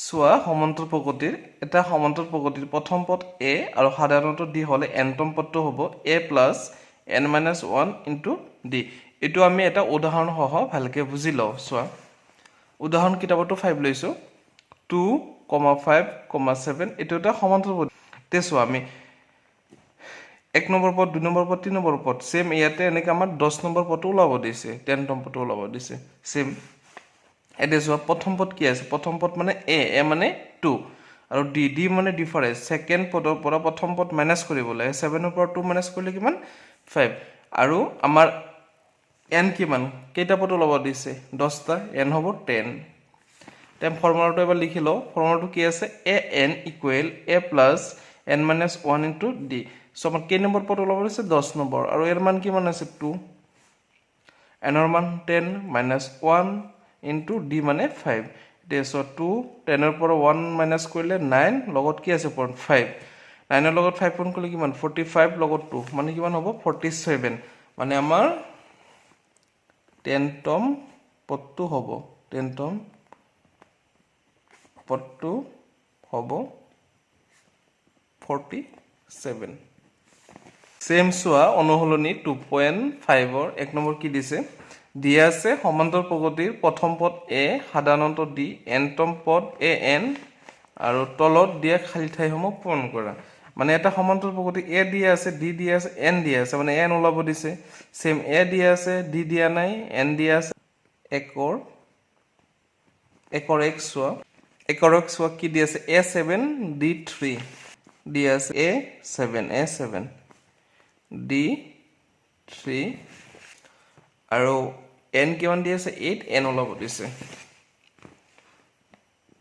চোৱা সমান্তৰাল প্ৰকৃতিৰ এটা সমান্তৰাল প্ৰকৃতিৰ প্ৰথম পদ a আৰু সাধাৰণতে d হলে nতম পদটো হ'ব a plus n minus 1 into d এটো আমি এটা উদাহৰণ সহ ভালকে বুজি লওঁ চোৱা উদাহৰণ কিতাপটো 5 লৈছো 2, 5, 7 এটো এটা সমান্তৰাল প্ৰকৃতি তে চোৱা আমি 1 নম্বৰ পদ 2 নম্বৰ পদ 3 নম্বৰ পদ সেম ইয়াতে এনেকৈ আমাৰ 10 নম্বৰ পদটো ওলাব দিছে 10তম পদটো ওলাব দিছে সেম এতে চোৱা প্ৰথম পদ কি আছে প্ৰথম পদ মানে a মানে 2 আৰু d মানে ডিফাৰেন্স সেকেন্ড পদৰ পৰা প্ৰথম পদ মাইনাস কৰিব লাগে 7 ৰ পৰা 2 মাইনাস কৰিলে কিমান 5 আৰু আমাৰ n কিমান কেইটা পদ ওলাব দিছে 10টা n হ'ব 10 তেম ফৰ্মুলাটো এবাৰ লিখি লও ফৰ্মুলাটো কি আছে an equal a plus n minus 1 into d so আমাৰ কেই নম্বৰ পদ ওলাব দিছে 10 নম্বৰ আৰু এৰ মান কিমান আছে 2 n ৰ মান 10 minus 1 into d মানে 5 দেছো 2 10 ৰ পৰা 1 মাইনাস কৰিলে 9 লগত কি আছে 0.5 9 ৰ লগত 5 পূৰণ কৰিলে কিমান 45 লগত 2 মানে কিমান হ'ব 47 মানে আমাৰ 10তম পদটো হ'ব 10তম পদটো হ'ব 47 সেম সোয়া অনুহলনি 2.5 ৰ 1 নম্বৰ কি দিছে দিয়া আছে সমান্তৰাল প্ৰকৃতিৰ প্ৰথম পদ a সাধাৰণতে d nতম পদ an আৰু তলত দিয়া খালি ঠাইসমূহ পূৰণ কৰা মানে এটা সমান্তৰাল প্ৰকৃতি a দিয়া আছে d দিয়া আছে n দিয়া আছে মানে n ওলাব দিছে সেম a দিয়া আছে d দিয়া নাই n দিয়া আছে একৰ x সোয়া একৰ x সোয়া কি দিয়া আছে a7 d3 দিয়া আছে a7 d3 আৰু n কিমান দি আছে 8 n ওলাব দিছে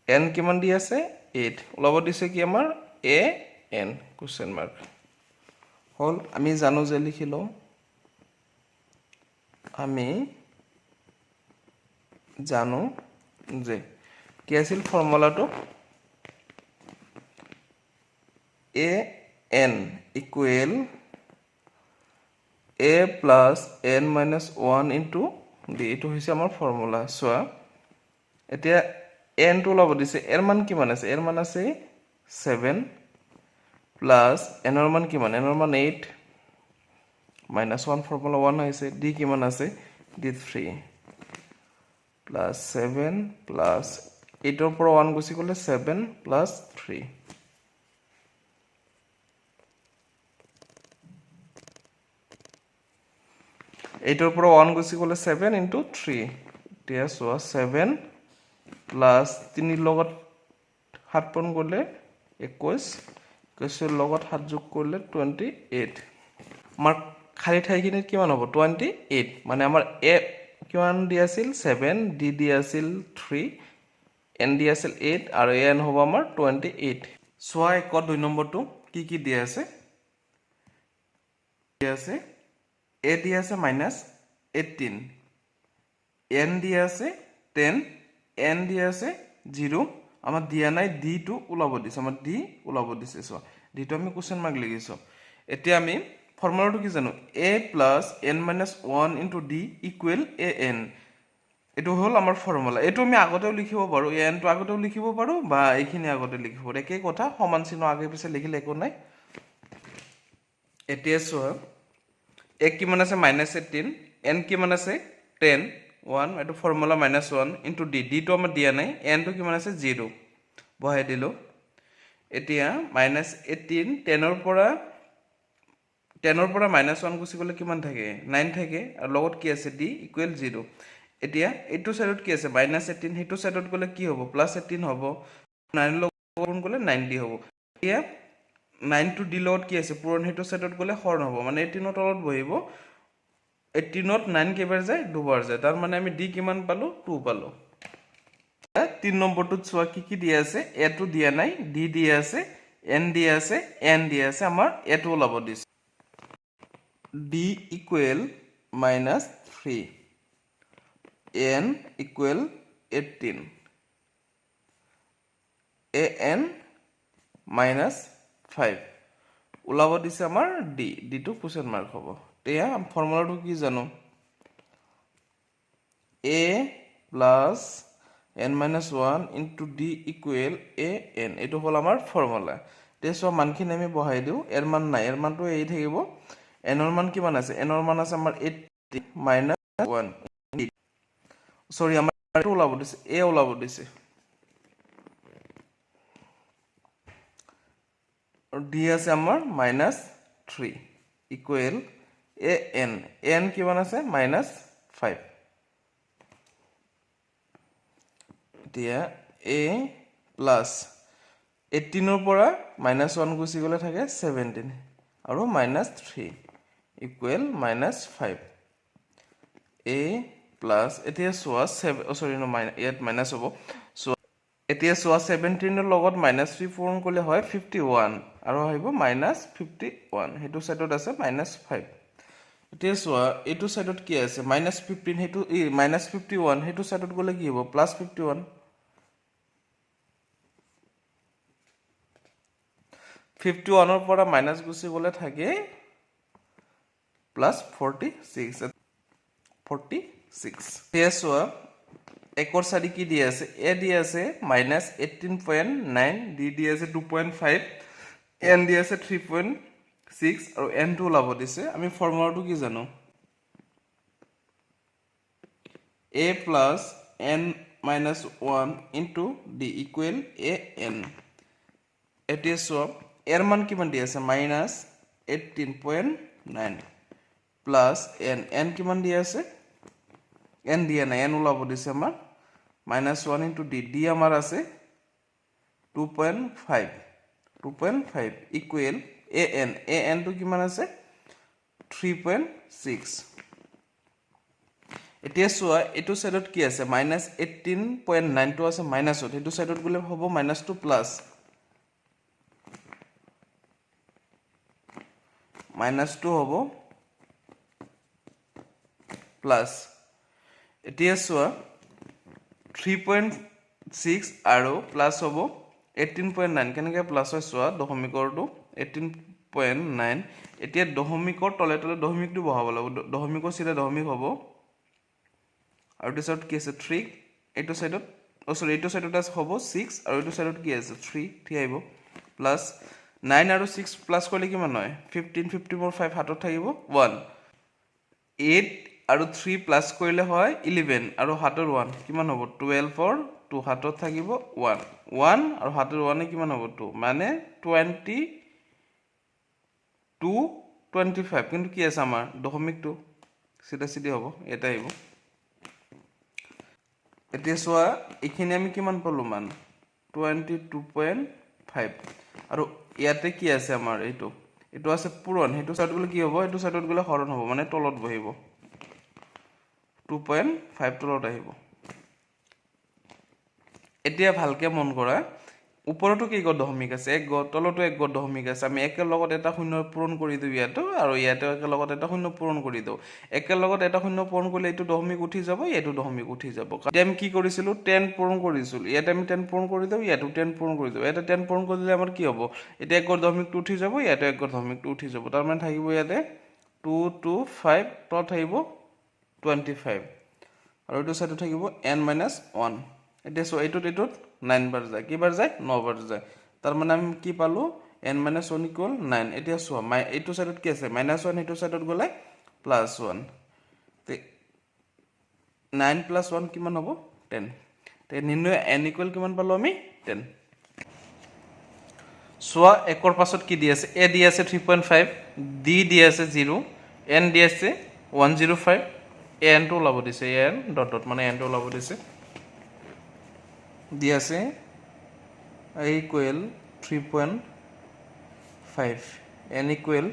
n কিমান দি আছে 8 ওলাব দিছে কি আমাৰ a n কোশ্চেন মাৰ্ক হল আমি জানো যে লিখিলো আমি জানো যে কি আছিল ফৰ্মুলাটো a n equal a plus n minus 1 into d এটো হৈছে আমাৰ ফৰ্মুলা সোয়া এতিয়া n টো ওলাব দিছে এৰ মান কিমান আছে এৰ মান আছে 7 plus n ৰ মান কিমান n ৰ মান 8 minus 1 ফৰ্মুলা 1 হৈছে d কিমান আছে d3 plus 7 plus 8 ৰ পৰা 1 গুছি গলে 7 plus 3 8 ৰ পৰা 1 গুছি গলে 7 into 3 এতিয়া সোয়া 7 plus 3 লগত 7 পূৰণ কৰিলে 21 21 লগত 7 যোগ কৰিলে 28 আমাৰ খালি ঠাইখিনিত কিমান হ'ব 28 মানে আমাৰ a কিমান দি আছিল 7 d দি আছিল 3 n দি আছিল 8 আৰু n হ'ব আমাৰ 28 সোয়া 1 2 নম্বৰটো কি দিয়া আছে a দি আছে -18 n দি আছে 10 n দি আছে 0 আমাৰ দিয়া নাই d টো ওলাব দিছে আমাৰ d ওলাব দিছে সো d টো আমি কোশ্চেন মাৰ্ক লিখিছো এতিয়া আমি ফৰ্মুলাটো কি জানো a plus n minus 1 into d equal an এটো হল আমাৰ ফৰ্মুলা এটো আমি আগতেও লিখিব পাৰো an টো আগতেও লিখিব পাৰো বা এইখিনি আগতে লিখিব পাৰো একেই কথা সমান চিহ্ন আগে পিছে লিখিলে একো নাই এতিয়া সোয়া a কিমান আছে -18 n কিমান আছে 10 1 এটো ফৰ্মুলা -1 into d d টো আমাৰ দিয়া নাই n টো কিমান আছে 0 বহাই দিলো এতিয়া -18 10 ৰ পৰা -1 গুছি গলে কিমান থাকে 9 থাকে আৰু লগত কি আছে d equal 0 এতিয়া এইটো সাইডত কি আছে -18 হেতু সাইডত গলে কি হ'ব +18 হ'ব 9 লগত পূৰণ গলে 9d হ'ব এতিয়া 9 to d লগত কি আছে পূৰণ হেতু সাইডত গলে হৰণ হ'ব মানে 18 ৰ তলত বহিব 18 ত 9 কেবাৰ যায় দুবাৰ যায় তাৰ মানে আমি d কিমান পালো 2 পালো 3 নম্বৰটোত সোয়া কি দিয়া আছে a টো দিয়া নাই d দিয়া আছে n দিয়া আছে n দিয়া আছে আমাৰ a টো ওলাব দিছে d equal -3 n equal 18 an -5 ওলাব দিছে আমাৰ d টো কোশ্চেন মাৰ্ক হ'ব তেয়া ফৰ্মুলাটো কি জানো a plus n minus 1 into d equal a n এইটো হ'ল আমাৰ ফৰ্মুলা তেছো মানখিনি আমি বহাই দিও এৰ মান নাই এৰ মানটো এই থাকিব n ৰ মান কিমান আছে n ৰ মান আছে আমাৰ 80 minus 1 সৰি আমাৰ এইটো ওলাব দিছে a ওলাব দিছে আৰু d আছে আমাৰ -3 equal a n n কিমান আছে -5 দিয়া a plus 18 ৰ পৰা -1 গুছি গলে থাকে 17 আৰু -3 equal -5 a plus এতিয়া সোয়া 7 সৰি নো ইয়াত মাইনাস হ'ব সো এতিয়া সোয়া 17 ৰ লগত -3 পূৰণ কৰিলে হয় 51 আৰু আহিব -51 হেতু সাইডত আছে -5 এতিয়া সোয়া এটো সাইডত কি আছে -15 হেতু -51 হেতু সাইডত গলে কি হ'ব +51 51 ৰ পৰা মাইনাস গুছি গলে থাকে +46 তেছোৱা একর সারি কি দিয়ে আছে a দিয়ে আছে -18.9 d দিয়ে আছে 2.5 n দিয়ে আছে 3.6 আৰু n টো ওলাব দিছে আমি ফৰ্মুলাটো কি জানো a plus n minus 1 into d equal a n এতিয়া সব এর মান কিমান দি আছে -18.9 plus n কিমান দি আছে n দিয়া নাই n ওলাব দিছে আমাৰ -1 into d d আমাৰ আছে 2.5 equal an টো কিমান আছে 3.6 এতিয়া সোয়া এটো সাইডত কি আছে -18.9 টো আছে মাইনাসত হেতু সাইডত গলে হ'ব -2 প্লাস -2 হ'ব প্লাস এতিয়া সোয়া 3.6 আৰু প্লাস হ'ব 18.9 কেনেকৈ প্লাস হয় সোয়া দশমিকৰটো 18.9 এতিয়া দশমিকৰ তলে তলে দশমিকটো বহাব লাগিব দশমিকৰ সিধা দশমিক হ'ব আৰু দিছত কি আছে 3 এইটো সাইডত সৰি এইটো সাইডত আছে হ'ব 6 আৰু এইটো সাইডত কি আছে 3 ঠিক আহিব প্লাস 9 আৰু 6 প্লাস কৰিলে কিমান হয় 15 মোৰ 5 হাতত থাকিব 1 8 আৰু 3 প্লাস কৰিলে হয় 11 আৰু হাতৰ 1 কিমান হ'ব 12 ৰ 2 হাতত থাকিব 1 1 আৰু হাতৰ 1 কিমান হ'ব 2 মানে 25 কিন্তু কি আছে আমাৰ দশমিকটো সিধা সিধি হ'ব এটা আহিব এতিয়া সোয়া এখানে আমি কিমান পালো মান 22.5 আৰু ইয়াতে কি আছে আমাৰ এইটো আছে পূৰণ হেতু সাইডত গলে কি হ'ব হেতু সাইডত গলে হৰণ হ'ব মানে তলত বহিব 2.5 তলত আহিব এতিয়া ভালকে মন কৰা ওপৰতো কি গড দশমিক আছে এক গড তলতো এক গড দশমিক আছে আমি একেৰ লগত এটা শূন্য পূৰণ কৰি দিও ইয়াতো আৰু ইয়াতে একেৰ লগত এটা শূন্য পূৰণ কৰি দিও একেৰ লগত এটা শূন্য পূৰণ কৰিলে এইটো দশমিক উঠি যাব এইটো দশমিক উঠি যাব এতিয়া আমি কি কৰিছিলো 10 পূৰণ কৰিছিল ইয়াতে আমি 10 পূৰণ কৰি দিও ইয়াতো 10 পূৰণ কৰি দিও এটা 10 পূৰণ কৰিলে আমাৰ কি হ'ব এতিয়া এক গড দশমিকটো উঠি যাব ইয়াতে এক গড দশমিকটো উঠি যাব তাৰ মানে থাকিব ইয়াতে 2 2 5 তত থাকিব 25 আৰু এইটো সাইডত থাকিব n - 1 এতিয়া সো এইটোত 9 বাৰ যায় কি বাৰ যায় 9 বাৰ যায় তাৰ মানে আমি কি পালো n - 1 = 9 এতিয়া সো এইটো সাইডত কি আছে -1 এইটো সাইডত গলে +1 তে 9 + 1 কিমান হ'ব 10 তে নিৰ্ণয় n = কিমান পালো আমি 10 সোয়া একৰ পাছত কি দি আছে a দি আছে 3.5 d দি আছে 0 n দি আছে 105 n টো ওলাব দিছে n ডট মানে n টো ওলাব দিছে দি আছে a equal 3.5 n equal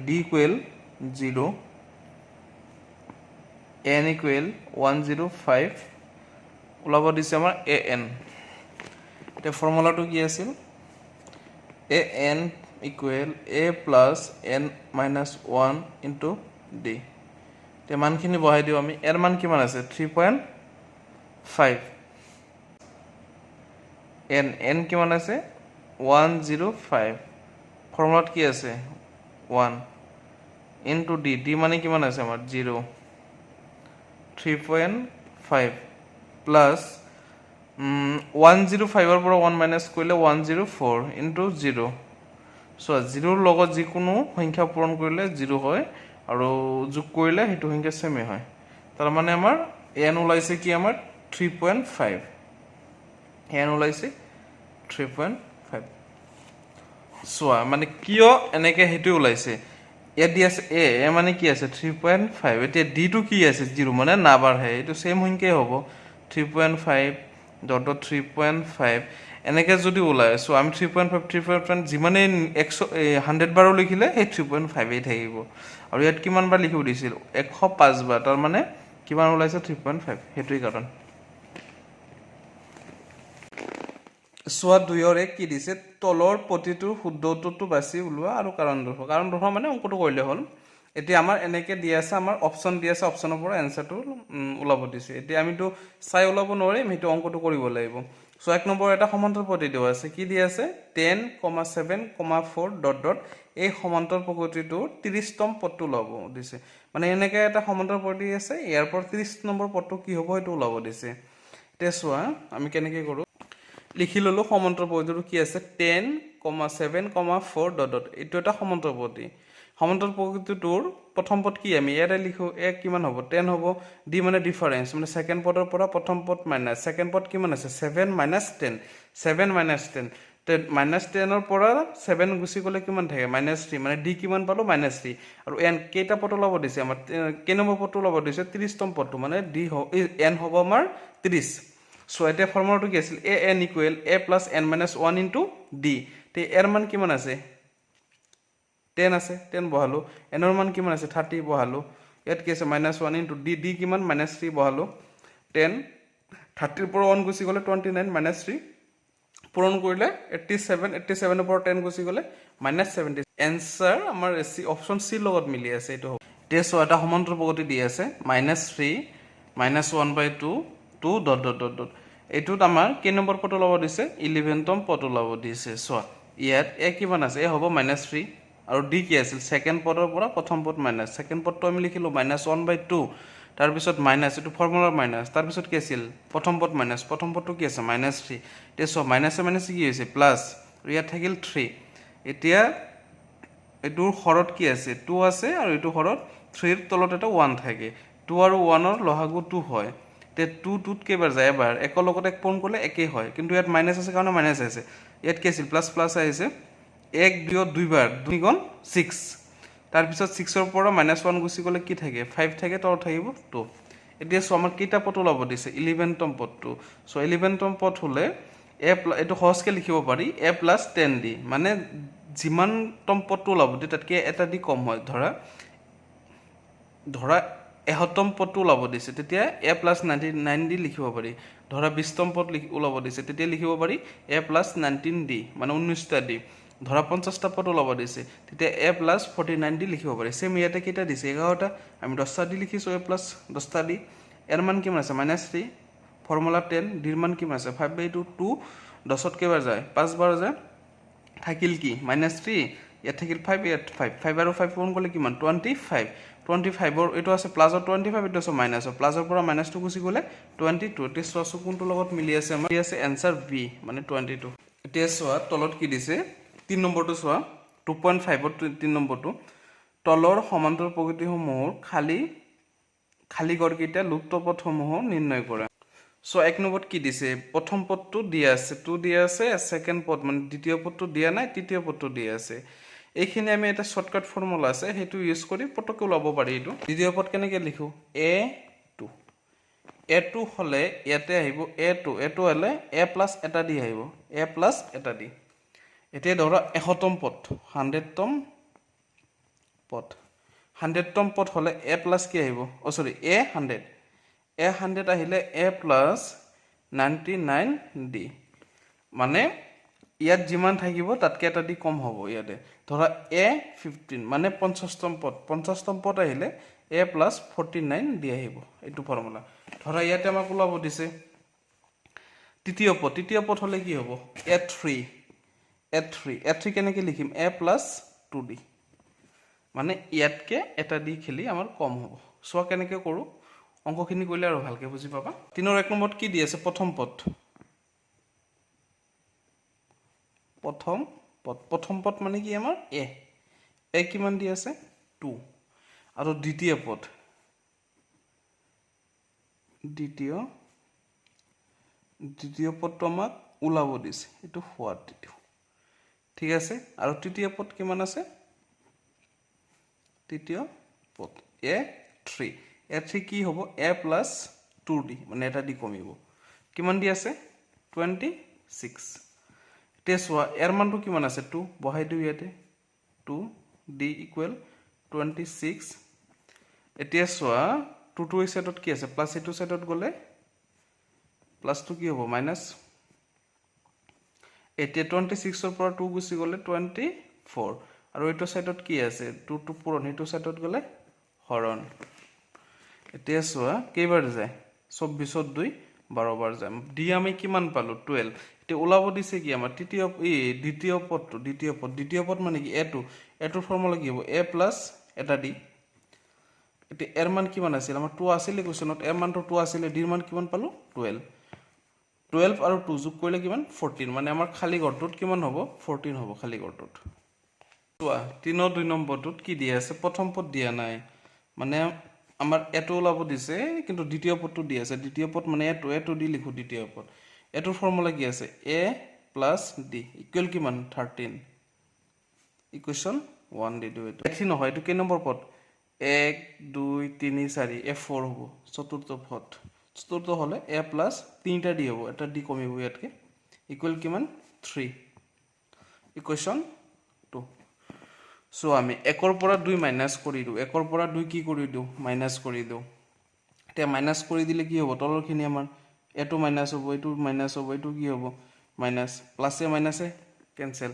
d equal 0 n equal 105 ওলাব দিছে আমাৰ an তে ফৰ্মুলাটো কি আছিল an equal a plus n minus 1 into d তে মানখিনি বহাই দিও আমি এর মান কিমান আছে 3.5 n কিমান আছে 105 ফর্মুলাত কি আছে 1 into d মানে কিমান আছে আমাৰ 0 3.5 প্লাছ 105ৰ পৰা 1 মাইনাছ কৰিলে 104 ইনটু 0 চ' 0ৰ লগত যিকোনো সংখ্যা পূৰণ কৰিলে 0 হয় আৰু যোগ কৰিলে সেইটো সংখ্যা সেমে হয় তাৰ মানে আমাৰ n ওলাইছে কি আমাৰ 3.5 n ওলাইছে 3.5 চোৱা মানে কিয় এনেকে হেতু ওলাইছে ইয়াত দি আছে এ মানে কি আছে 3.5 এতিয়া d টো কি আছে 0 মানে না বাঢ়ে এটো সেম সংখ্যাই হ'ব 3.5 ডট 3.5 এনেকে যদি ওলাই সো আমি 3.5 যিমানে 100 বাৰো লিখিলে সেই 3.5 এই থাকিব আৰু ইয়াত কিমান বাৰ লিখিব দিছিল 105 বাৰ তাৰ মানে কিমান ওলাইছে 3.5 হেতুই কাৰণ সোৱা 2 ৰ কি দিছে তলৰ প্ৰতিটো শুদ্ধ উত্তৰটো বাছি উলোৱা আৰু কাৰণ দৰ্শা মানে অংকটো কৰিলে হ'ল এতিয়া আমাৰ এনেকে দি আছে আমাৰ অপচন দি আছে অপচনৰ পৰা এনসাৰটো ওলাব দিছে এতিয়া আমিটো চাই ওলাব নোৱাৰিম হেতু অংকটো কৰিব লাগিব সো এক নম্বৰ এটা সমান্তৰাল প্ৰতি দিয়া আছে কি দি আছে 10,7,4 ডট ডট এই সমান্তৰাল প্ৰকৃতিটো 30তম পদটো ওলাব দিছে মানে এনেকে এটা সমান্তৰাল প্ৰতি আছে ইয়াৰ পৰা 30 নম্বৰ পদটো কি হ'ব হেতু ওলাব দিছে তে সোৱা আমি কেনেকে কৰো লিখি ললো সমান্তৰাল প্ৰকৃতিটো কি আছে 10,7,4 ডট ডট এটো এটা সমান্তৰাল প্ৰকৃতিটোৰ প্ৰথম পদ কি আমি ইয়াৰে লিখো এ কিমান হ'ব 10 হ'ব ডি মানে ডিফাৰেন্স মানে সেকেন্ড পদৰ পৰা প্ৰথম পদ মাইনাস সেকেন্ড পদ কিমান আছে 7 - 10 7 - 10 তে -10 ৰ পৰা 7 গুছি গলে কিমান থাকে -3 মানে ডি কিমান পালো -3 আৰু এন কেইটা পদ ওলাব দিছে আমাৰ কে নম্বৰ পদটো ওলাব দিছে 30তম পদটো মানে ডি এন হ'ব আমাৰ 30 সো এটা ফৰ্মুলাটো কি আছিল an equal a + n - 1 into d তে এৰ মান কিমান আছে 10 আছে 10 বহালো n ৰ মান কিমান আছে 30 বহালো ইয়াত কি আছে -1 ইনটু d d কিমান -3 বহালো 10 30 ৰ পৰা 1 গুছি গলে 29 -3 পূৰণ কৰিলে 87 87 ৰ পৰা 10 গুছি গলে -70 এনসাৰ আমাৰ সি অপচন সি লগত মিলি আছে এটো টেস্ট এটা সমান্তৰাল প্ৰগতি দি আছে -3 -1/2 2 ডট ডট ডট ডট এটোত আমাৰ কে নম্বৰ পদ ওলাব দিছে 11তম পদ ওলাব দিছে সো ইয়াত এ কিমান আছে এ হ'ব -3 আৰু ডি কি আছিল সেকেন্ড পদৰ পৰা প্ৰথম পদ মাইনাস সেকেন্ড পদটো আমি লিখিলো -1/2 তাৰ পিছত মাইনাস এটো ফৰ্মুলাৰ মাইনাস তাৰ পিছত কি আছিল প্ৰথম পদ মাইনাস প্ৰথম পদটো কি আছে -3 তে সো মাইনাসে মাইনাসে কি হৈছে প্লাস আৰু ইয়াত থাকিল 3 এতিয়া এটোৰ হৰত কি আছে 2 আছে আৰু এটো হৰত 3 ৰ তলত এটা 1 থাকে 2 আৰু 1 ৰ লহাগু 2 হয় তে 2 2 কেবাৰ যায় এবাৰ একৰ লগত এক পূৰণ কৰিলে একেই হয় কিন্তু ইয়াত মাইনাস আছে কাৰণে মাইনাস আছে ইয়াত কি আছিল প্লাস প্লাস আহিছে 1 2 দুইবাৰ 2 গুণ 6 তাৰ পিছত 6 ৰ পৰা -1 গুছি গলে কি থাকে 5 থাকে তলত থাকিব 2 এতিয়া সো আমাৰ কিটা পদ ওলাব দিছে 11তম পদটো সো 11তম পদ হলে a এটো সহজকে লিখিব পাৰি a + 10d মানে যিমানতম পদটো ওলাব তাতকে এটা দি কম হয় ধৰা 71তম পদটো ওলাব দিছে তেতিয়া a + 99d লিখিব পাৰি ধৰা 20তম পদ ওলাব দিছে তেতিয়া লিখিব পাৰি a + 19d মানে 19টা d ধৰা 50টা পদ ওলাব দিছে তেতিয়া a + 49d লিখিব পাৰি সেম ইয়াতে কেইটা দিছে 11টা আমি 10টা দি লিখিছো a + 10টা d এৰ মান কিমান আছে -3 ফৰ্মুলা 10 d ৰ মান কিমান আছে 5/2 2 10ত কেবাৰ যায় 5 বাৰ যায় থাকিল কি -3 ইয়াত থাকিল 5 ইয়াত 5 5 আৰু 5 পূৰণ কৰিলে কিমান 25 25 ৰ এটো আছে প্লাসৰ 25 এটো আছে মাইনাসৰ প্লাসৰ পৰা মাইনাসটো গুছি গলে 22 তে সোৱা কোনটো লগত মিলি আছে আমাৰ আছে आंसर বি মানে 22 এতিয়া সোৱা তলত কি দিছে 3 নম্বৰটো সোৱা 2.5 ৰ 3 নম্বৰটো তলৰ সমান্তৰাল প্ৰকৃতিসমূহৰ খালি গড়কেইটা লুপ্ত পথসমূহ নিৰ্ণয় কৰা সো এক নম্বৰত কি দিছে প্ৰথম পদটো দিয়া আছে 2 দিয়া আছে সেকেন্ড পদ মানে দ্বিতীয় পদটো দিয়া নাই তৃতীয় পদটো দিয়া আছে এইখিনি আমি এটা শর্টকাট ফর্মুলা আছে হেতু ইউজ কৰি পটকে ওলাব পাৰি এটো দ্বিতীয় পদ কেনেকে লিখো a2 হলে ইয়াতে আহিব a2 হলে a প্লাস এটা দি আহিব a প্লাস এটা দি এতিয়া ধৰা 100তম পদ 100তম পদ হলে a প্লাস কি আহিব সরি a100 আহিলে a প্লাস 99d মানে ইয়াত যিমান থাকিব তাতকে এটা দি কম হ'ব ইয়াতে ধৰা a15 মানে 50তম পদ আহিলে a plus 49 দি আহিব এটো ফৰ্মুলা ধৰা ইয়াতে আমাক ওলাব দিছে তৃতীয় পদ হলে কি হ'ব a3 কেনেকে লিখিম a plus 2d মানে ইয়াতকে এটা দি খেলি আমাৰ কম হ'ব সো কেনেকে কৰো অংকখিনি কৰিলে আৰু ভালকৈ বুজি পাবা 3ৰ 1 নম্বৰত কি দি আছে প্ৰথম পদ প্ৰথম পদ মানে কি আমাৰ এ কিমান দি আছে 2 আৰু দ্বিতীয় পদটো আমাক ওলাব দিছে এইটো হোৱাত দিটো ঠিক আছে আৰু তৃতীয় পদ কিমান আছে তৃতীয় পদ a3 কি হ'ব a plus 2d মানে এটা d কমিব কিমান দি আছে 26 এতিয়া চোৱা এৰ মানটো কিমান আছে 2 বহাই দিও ইয়াতে 2d equal 26 এতিয়া চোৱা 2 এই সাইডত কি আছে প্লাস এইটো সাইডত গলে প্লাস টু কি হ'ব মাইনাস এতিয়া 26 ৰ পৰা 2 গুছি গলে 24 আৰু এইটো সাইডত কি আছে 2 টু পূৰণ এইটো সাইডত গলে হৰণ এতিয়া চোৱা কেইবাৰ যায় 24 ত 2 12 বাৰ যায় ডি আমি কিমান পালো 12 এতিয়া ওলাব দিছে কি আমাৰ দ্বিতীয় পদ মানে কি এটোৰ ফৰ্মুলা কি হ'ব a প্লাস এটা d এতিয়া এৰ মান কিমান আছিল আমাৰ 2 আছিল কোৱেশ্চনত এৰ মানটো 2 আছিল d ৰ মান কিমান পালো 12 আৰু 2 যোগ কৰিলে কিমান 14 মানে আমাৰ খালি ঘৰটোত কিমান হ'ব 14 হ'ব খালি ঘৰটোত চোৱা 3 ৰ 2 নম্বৰটোত কি দিয়া আছে প্ৰথম পদ দিয়া নাই মানে আমাৰ এটো ওলাব দিছে কিন্তু দ্বিতীয় পদটো দি আছে দ্বিতীয় পদ মানে এটো দি লিখো দ্বিতীয় পদ এটোৰ ফৰ্মুলা কি আছে a plus d ইকুৱেল কিমান 13 ইকুৱেশ্যন 1 দি দিও এটো এঠি নহয় এটো কি নম্বৰ পদ 1 2 3 4 f4 হ'ব চতুৰ্থ হলে a plus 3টা d হ'ব এটা d কমিব ইয়াতকে ইকুৱেল কিমান 3 ইকুৱেশ্যন 2 সো আমি 1 ৰ পৰা 2 মাইনাস কৰি দিও 1 ৰ পৰা 2 কি কৰি দিও মাইনাস কৰি দিও এতিয়া মাইনাস কৰি দিলে কি হ'ব তলৰখিনি আমাৰ এটো মাইনাস হ'ব এটো মাইনাস হ'ব এটো কি হ'ব মাইনাস প্লাসে মাইনাসে ক্যান্সেল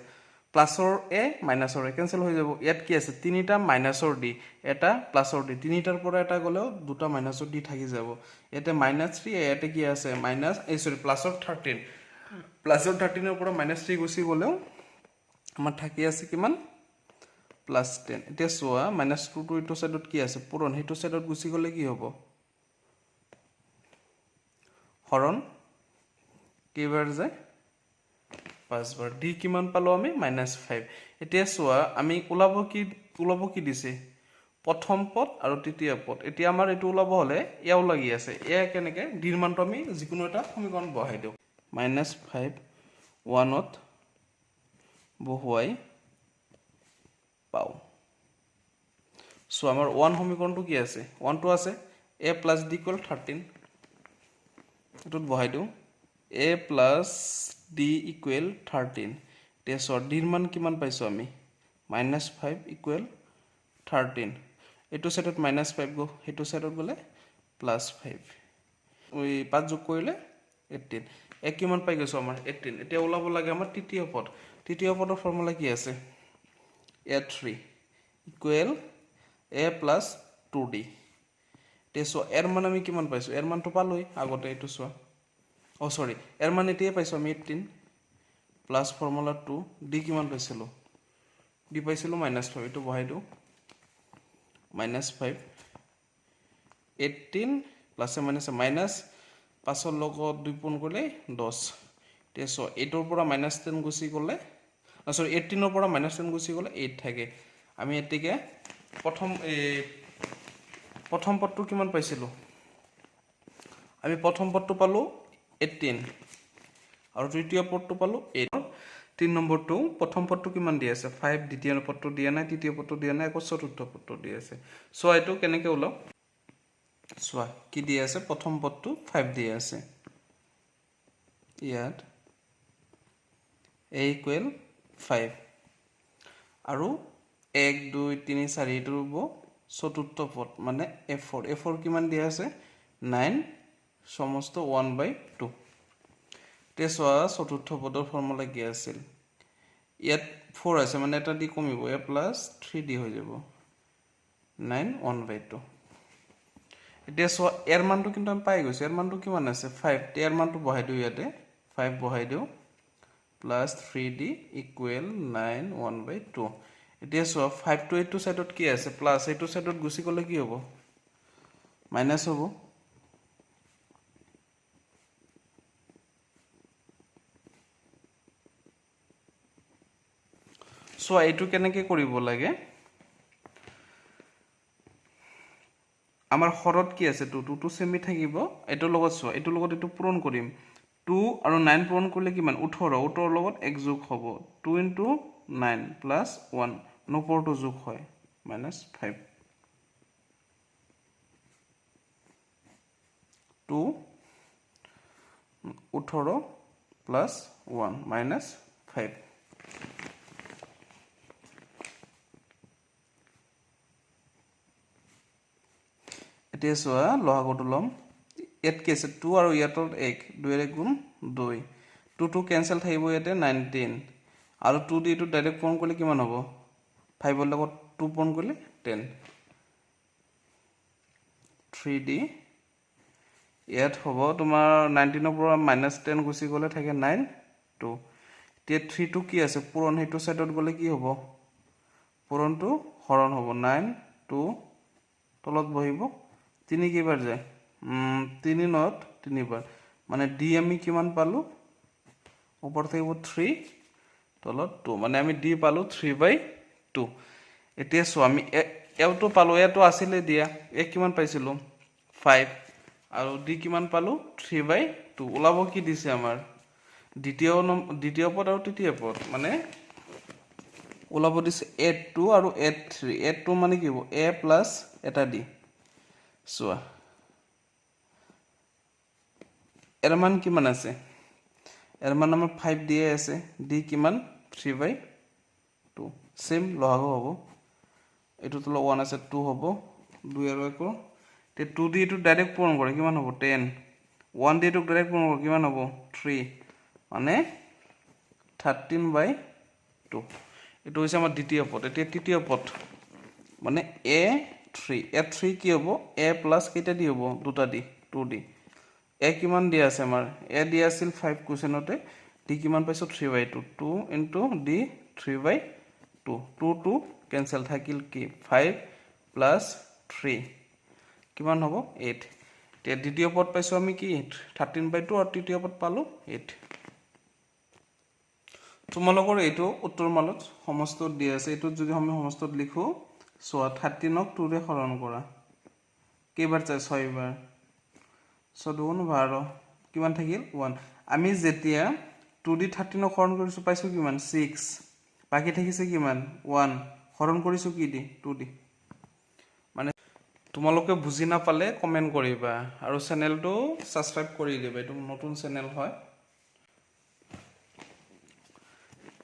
প্লাসৰ a মাইনাসৰ a ক্যান্সেল হৈ যাব ইয়াত কি আছে তিনিটা মাইনাসৰ d এটা প্লাসৰ d তিনিটাৰ পৰা এটা গলেও দুটা মাইনাসৰ d থাকি যাব ইয়াতে -3 ইয়াতে কি আছে মাইনাস প্লাসৰ 13 প্লাসৰ 13 ৰ পৰা -3 গুছি গলেও আমাৰ থাকি আছে কিমান +10 এতিয়া চোৱা -2 টু এইটো সাইডত কি আছে পূৰণ হেতু সাইডত গুছি গলে কি হ'ব হৰণ কেইবাৰ যায় 5 বাৰ d কিমান পালো আমি -5 এতিয়া চোৱা আমি ওলাব কি দিছে প্ৰথম পদ আৰু তৃতীয় পদ এতিয়া আমাৰ এটো ওলাব হলে ইয়াও লাগি আছে এ কেনেকে d ৰ মানটো আমি যিকোনো এটা সমীকৰণ বহাই দিও -5 1 ত বহুৱাই পাও সো আমাৰ 1 সমীকৰণটো কি আছে 1 টো আছে a plus d equal 13 এটোত বহাই দিও a plus d equal 13 তে সো d ৰ মান কিমান পাইছো আমি -5 equal 13 এটো সাইডত -5 গো হেতু সাইডত গলে +5 ওই 5 যোগ কৰিলে 18 এক কিমান পাই গৈছো আমাৰ 18 এতিয়া ওলাব লাগে আমাৰ তৃতীয় পদৰ ফৰ্মুলা কি আছে a3 equal a plus 2d তে সো এৰ মান আমি কিমান পাইছো এৰ মানটো পালোই আগতে এটো সো সৰি এৰ মান এতিয়াই পাইছো আমি 18 প্লাস ফৰ্মুলা 2 d কিমান পাইছিলো d পাইছিলো -5 এটো বহাই দিও -5 18 প্লাসে মাইনাসে মাইনাস 5 ৰ লগত 2 পূৰণ কৰিলে 10 তে সো 8 ৰ পৰা -10 গুছি গলে সৰি 18 ৰ পৰা -10 গুছি গলে 8 থাকে আমি এতিকে প্ৰথম পদটো কিমান পাইছিলো আমি প্ৰথম পদটো পালো 18 আৰু তৃতীয় পদটো পালো 8 3 নম্বৰটো প্ৰথম পদটো কিমান দি আছে 5 দ্বিতীয় পদটো দিয়া নাই তৃতীয় পদটো দিয়া নাই আকৌ চতুৰ্থ পদটো দি আছে সো এটো কেনেকে ওলাও সোৱা কি দি আছে প্ৰথম পদটো 5 দি আছে ইয়াত a equal 5 আৰু 1 2 3 4 এটো হ'ব চতুৰ্থ পদ মানে f4 কিমান দিয়া আছে 9 সমস্ত 1/2 তে সোৱা চতুৰ্থ পদৰ ফৰ্মুলা কি আছিল ইয়াত 4 আছে মানে এটা দি কমিব a plus 3d হৈ যাব 9 1/2 এতিয়া সোৱা এৰ মানটো কিন্তু আমি পাই গৈছো এৰ মানটো কিমান আছে 5 তে এৰ মানটো বহাই দিও ইয়াতে 5 বহাই দিও plus 3d equal 9 1/2 এতিয়া সোৱা 5 to 8 সাইডত কি আছে প্লাস এইটো সাইডত গুছি গলে কি হ'ব মাইনাস হ'ব চোৱা এইটো কেনেকৈ কৰিব লাগে আমাৰ হৰত কি আছে 2 2 সেমি থাকিব এটোৰ লগত চোৱা এটোৰ লগত এটো পূৰণ কৰিম 2 আৰু 9 পূৰণ কৰিলে কিমান 18 18 লগত 1 যোগ হ'ব 2 * 9 + 1 নপৰটো যোগ হয় -5 2 18 + 1 -5 এতিয়া চোৱা লহাগটো লম ইয়াত কি আছে 2 আৰু ইয়াতৰ 1 2 এৰ গুণ 2 2 2 ক্যান্সেল থাকিব ইয়াতে 19 আৰু 2 দি এটো ডাইৰেক্ট পূৰণ কৰিলে কিমান হ'ব 5 ৰ লগত 2 পূৰণ কৰিলে 10 3d ইয়াত হ'ব তোমাৰ 19 ৰ পৰা -10 গুচি গলে থাকে 9 2 তে 3 টো কি আছে পূৰণ হেতু সাইডত গলে কি হ'ব পূৰণটো হৰণ হ'ব 9 2 তলত বহিব 3 কিবাৰ যায় 3 নত 3 বাৰ মানে d আমি কিমান পালো ওপৰ থাকিব 3 তলত 2 মানে আমি d পালো 3/2 এতিয়া সো আমি এটো পালো এটো আছিল দিয়া এ কিমান পাইছিলো 5 আৰু d কিমান পালো 3/2 ওলাব কি দিছে আমাৰ দ্বিতীয় পদ আৰু তৃতীয় পদ মানে ওলাব দিছে a2 আৰু a3 a2 মানে কি হ'ব a প্লাস এটা d চোৱা এৰ মান কিমান আছে এৰ মান আমাৰ 5 দিয়ে আছে d কিমান 3/2 সেম লহাগু হ'ব এটো তো 1 আছে 2 হ'ব 2 আৰু 1 তে 2 দি এটো ডাইৰেক্ট পূৰণ কৰে কিমান হ'ব 10 1 দি এটো ডাইৰেক্ট পূৰণ কৰে কিমান হ'ব 3 মানে 13/2 এটো হৈছে আমাৰ দ্বিতীয় পদ এতিয়া তৃতীয় পদ মানে a3 কি হ'ব a প্লাস কেইটা দি হ'ব দুটা দি 2d a কিমান দিয়া আছে আমাৰ a দিয়া আছিল 5 কোৱেশ্চনতে d কিমান পাইছো 3/2 2 * d 3/2 2 2 ক্যান্সেল থাকিল কি 5 + 3 কিমান হ'ব 8 তে দ্বিতীয় পদ পাইছো আমি কি 13/2 আৰু তৃতীয় পদ পালো 8 তোমালোকৰ এইটো উত্তৰ মালত সমস্তত দি আছে এইটো যদি আমি সমস্তত লিখো সোয়া 13 ক 2 ৰে হৰণ কৰা কেইবাৰ চাই 6 বাৰ 7 12 কিমান থাকিল 1 আমি যেতিয়া 2 দি 13 ক হৰণ কৰিছো পাইছো কিমান 6 বাকি থাকিছে কিমান 1 হৰণ কৰিছো কি দি 2 দি মানে তোমালোকে বুজি না পালে কমেন্ট কৰিবা আৰু চেনেলটো সাবস্ক্ৰাইব কৰি দিবা এটো নতুন চেনেল হয়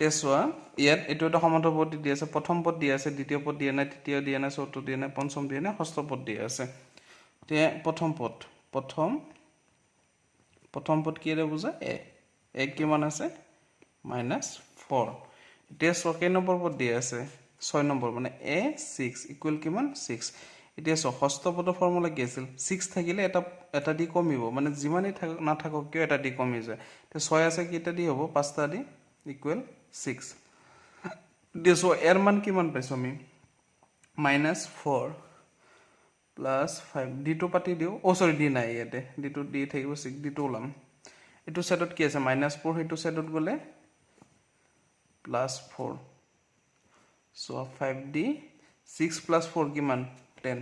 এসোয়া ইয়াত এটো এটা সমান্তৰাল পদ দি আছে প্ৰথম পদ দি আছে দ্বিতীয় পদ দিয়া নাই তৃতীয় দিয়া নাই চতুৰ্থ দিয়া নাই পঞ্চম দিয়া নাই ষষ্ঠ পদ দি আছে তে প্ৰথম পদ কি ৰে বুজা এ কিমান আছে -4 এতিয়া কেই নম্বৰ পদ দি আছে 6 নম্বৰ মানে a6 ইকুৱেল কিমান 6 এতিয়া ষষ্ঠ পদৰ ফৰ্মুলা কি আছিল 6 থাকিলে এটা দি কমিব মানে যিমানেই নাথাকক কিয় এটা দি কমি যায় তে 6 আছে কিটা দি হ'ব পাঁচটা দি ইকুৱেল 6 দিছো এর মান কিমান পাইছো আমি -4 + 5 d2 পাতি দিও ও সরি d নাই ইয়াতে d2 দি থাকিব 6 d2 ওলাম এটো সাইডত কি আছে -4 হেতু সাইডত গলে +4 সো 5d 6 + 4 কিমান 10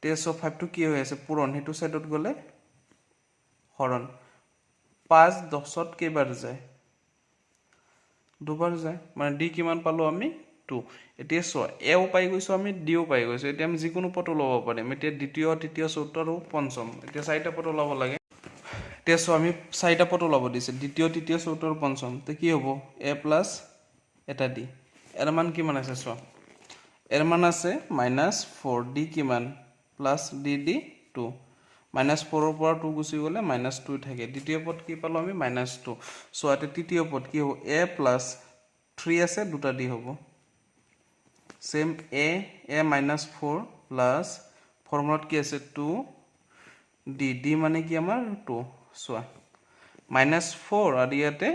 তে সো 5 টু কি হৈ আছে পূৰণ হেতু সাইডত গলে হৰণ 5 10ত কেইবাৰ যায় দুবাৰ যায় মানে d কিমান পালো আমি 2 এতিয়া সো a ও পাই গৈছো আমি d ও পাই গৈছো এতিয়া আমি যিকোনো পদ লব পাৰিম এতিয়া দ্বিতীয় তৃতীয় চতুৰ্থ আৰু পঞ্চম এতিয়া চাৰিটা পদ লব লাগে এতিয়া সো আমি চাৰিটা পদ লব দিছে দ্বিতীয় তৃতীয় চতুৰ্থ আৰু পঞ্চম তে কি হ'ব a প্লাস এটা d এর মান কিমান আছে সো এর মান আছে -4 d কিমান প্লাস d d 2 -4 ৰ পৰা 2 গুচি গলে -2 থাকে দ্বিতীয় পদ কি পালো আমি -2 সো আতে তৃতীয় পদ কি হ'ব a প্লাস 3 আছে দুটা দি হ'ব সেম a -4 প্লাস ফর্মুলাত কি আছে 2 d d মানে কি আমাৰ 2 সোয়া -4 আৰু ইয়াতে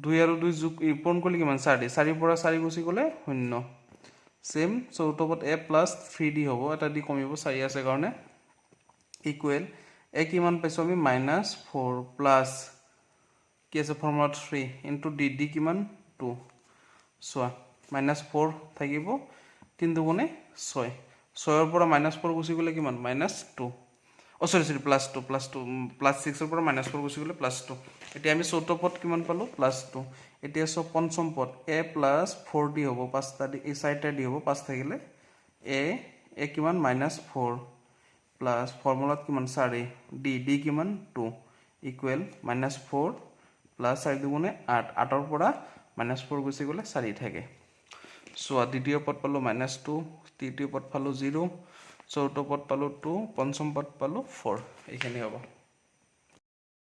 2 আৰু 2 যোগ পূৰণ কৰিলে কিমান 4 4 পৰা 4 গুচি গলে 0 সেম চতুৰ্থ পদ a প্লাস 3d হ'ব এটা দি কমিব 4 আছে কাৰণে ইকুৱেল a কিমান পাইছো আমি -4 প্লাস কি আছে ফৰ্মুলা 3 ইনটু d d কিমান 2 চোৱা -4 থাকিব 3 দুগুণে 6 6ৰ পৰা -4 গুচি গ'লে কিমান -2 সৰি +2 +6ৰ পৰা -4 গুচি গ'লে +2 এতিয়া আমি চতুৰ্থ পদ কিমান পালো +2 এতিয়া সব পঞ্চম পদ a + 4d হ'ব পাঁচটা দি এই চাৰিটা দি হ'ব 5 থাকিলে a কিমান -4 প্লাস ফৰ্মুলাত কিমান 4 d কিমান 2 ইকুৱেল -4 প্লাস 4 দুগুণে 8 8ৰ পৰা -4 গুচি গ'লে 4 থাকে সো দ্বিতীয় পদ পালো -2 তৃতীয় পদ পালো 0 চতুৰ্থ পদ পালো 2 পঞ্চম পদ পালো 4 এইখিনি হ'ব